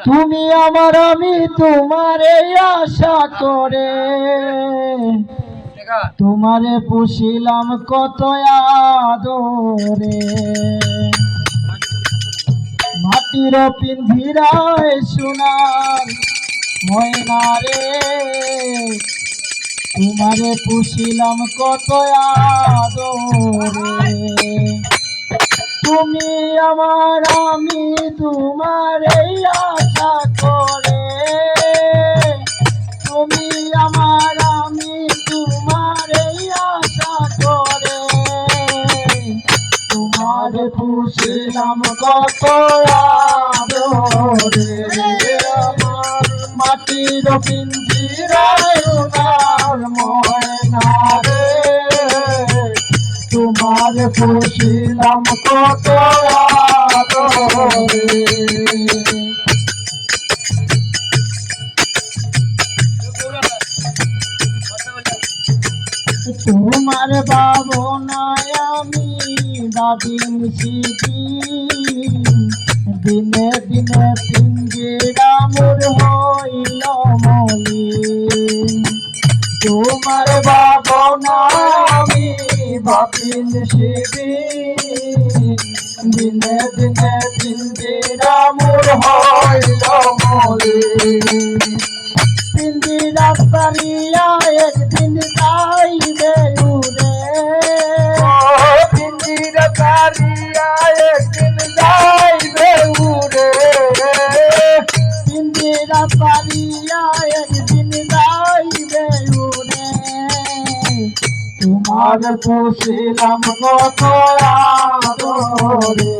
তুমি আমার আমি তোমারে আশা করে তোমারে পুষিলাম কত আদরে মাটির পিঞ্জিরায় সোনার ময়না রে তোমারে পুষিলাম কত আদরে তুমি আমার আমি তোমারে আশা করে তুমি আমার আমি তোমারে আশা করে তোমারে পুষিলাম কত আদরে আমার মাটির পিঞ্জিরায় সোনার ময়না রে তোমার পুষিলাম কত আদরে তোমার ভাবনায় আমি দাদিন সিটি দিনে দিনে পিঞ্জিরা মোর হইল মলিন তোমার ভাবনায় আমি ভাবিন শিবি দিনে দিনে পিঞ্জিরা মোর হইল মলিন পিঞ্জিরা সারিয়া একদিন যাইবে উড়ে পিঞ্জিরা সারিয়া একদিন যাইবে উড়ে পিঞ্জিরা সারিয়া একদিন যাইবে উড়ে তোমার পুষিলাম কত আদরে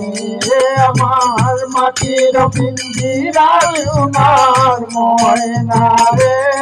আমার মাটির পিঞ্জিরা সোনার ময়না রে